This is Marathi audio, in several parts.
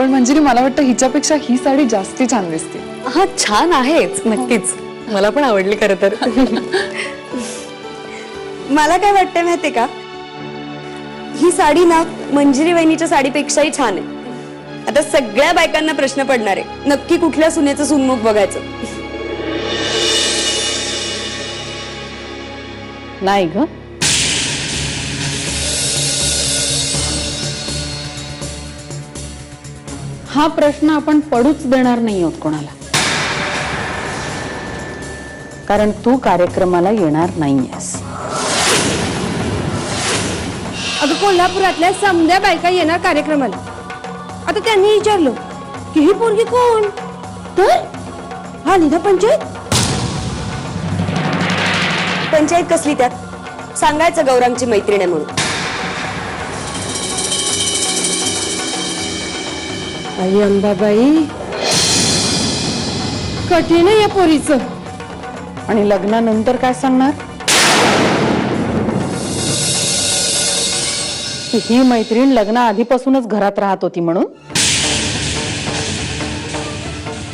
पण मंजिरी मला वाटतं हिच्यापेक्षा ही साडी जास्ती छान दिसते. हा छान आहेच नक्कीच, मला पण आवडली खरं तर. मला काय वाटतं माहितीये का, ही साडी ना मंजिरी वहिनीच्या साडीपेक्षाही छान आहे. आता सगळ्या बायकांना प्रश्न पडणार आहे, नक्की कुठल्या सुनेचं सुनमुख बघायचं. नाही ग, हा प्रश्न आपण पडूच देणार नाही आहोत कोणाला, कारण तू कार्यक्रमाला येणार नाहीयेस. अगं कोल्हापुरातल्या समध्या बायका येणार कार्यक्रमाला. आता त्यांनी विचारलं की ही पोरगी कोण, तर हा निधा पंचायत. पंचायत कसली त्यात, सांगायचं गौरांगची मैत्रीण आहे म्हणून. आई अंबाबाई, कठीण आहे या पोरीचं. आणि लग्नानंतर काय सांगणार? ही मैत्रीण लग्ना आधीपासूनच घरात राहत होती म्हणून?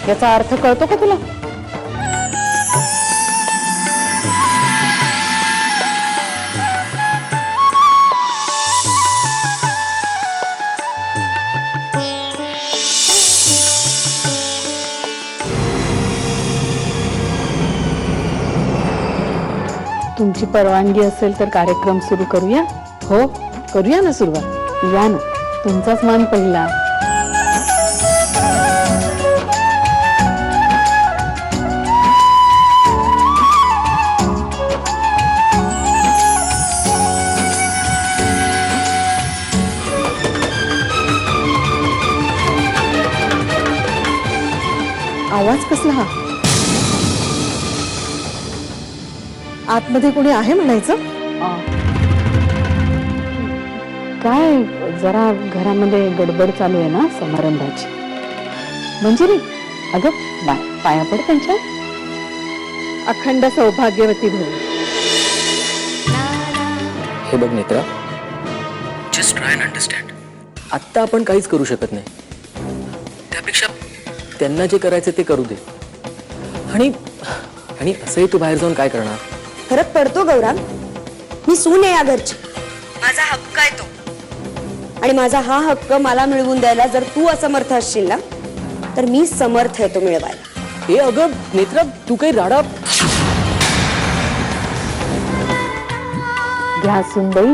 याचा अर्थ कळतो का तुला? तुमची परवानगी असेल तर कार्यक्रम सुरू करूया? हो, करूया ना सुरुवात. या ना, तुमचाच मान पहिला. आवाज कसला हा? आतमध्ये कोणी आहे म्हणायचं? काय जरा घरामध्ये गडबड चालू आहे ना समारंभाची. मंजिरी, अगं पाया पड त्यांच्या. अखंड सौभाग्यवती भाऊ. हे बघ Netra, just try and understand. आत्ता आपण काहीच करू शकत नाही, त्यापेक्षा त्यांना जे करायचं ते करू दे. आणि असंही तू बाहेर जाऊन काय करणार? फरक पडतो गौरांग, मी सून आहे या घरची, माझा हक्क आहे तो. आणि माझा हा हक्क मला मिळवून द्यायला जर तू असमर्थ असशील ना, तर मी समर्थ आहे तो मिळवायला. हे अगं नेत्रा, तू काही राडा. घ्या सुनबाई,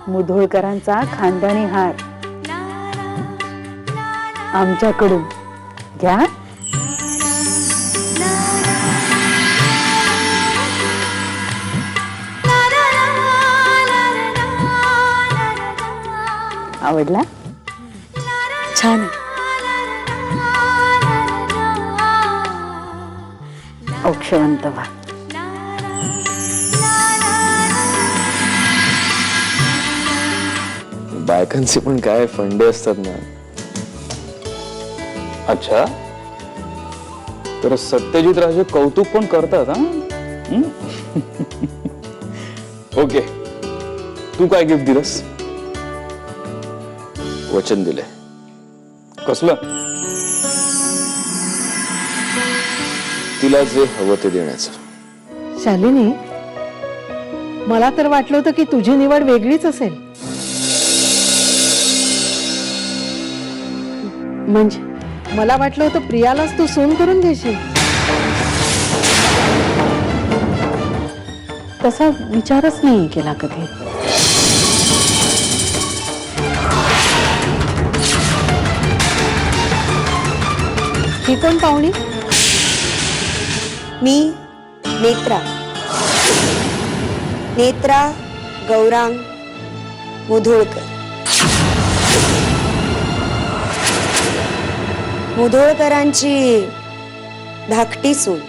मुधोळकरांचा खानदानी हार आमच्याकडून घ्या. आवडला? छान. औक्षवंत व्हा. बायकांचे पण काय फंडे असतात ना. अच्छा, तर सत्यजित राजे कौतुक पण करतात हा. ओके, तू काय गिफ्ट दिलंस? वचन दिले. कसलं? तिला जे हवं ते देण्याचं. शालिनी, मला तर वाटलं होतं की तुझी निवड वेगळीच असेल. म्हणजे मला वाटलं होतं प्रियालाच तू सून करून घेशील. तसा विचारच नाही केला कधी. ही कोण पाहुणी? मी नेत्रा. नेत्रा गौरांग मुधोळकर. मुधोळकरांची धाकटी सून.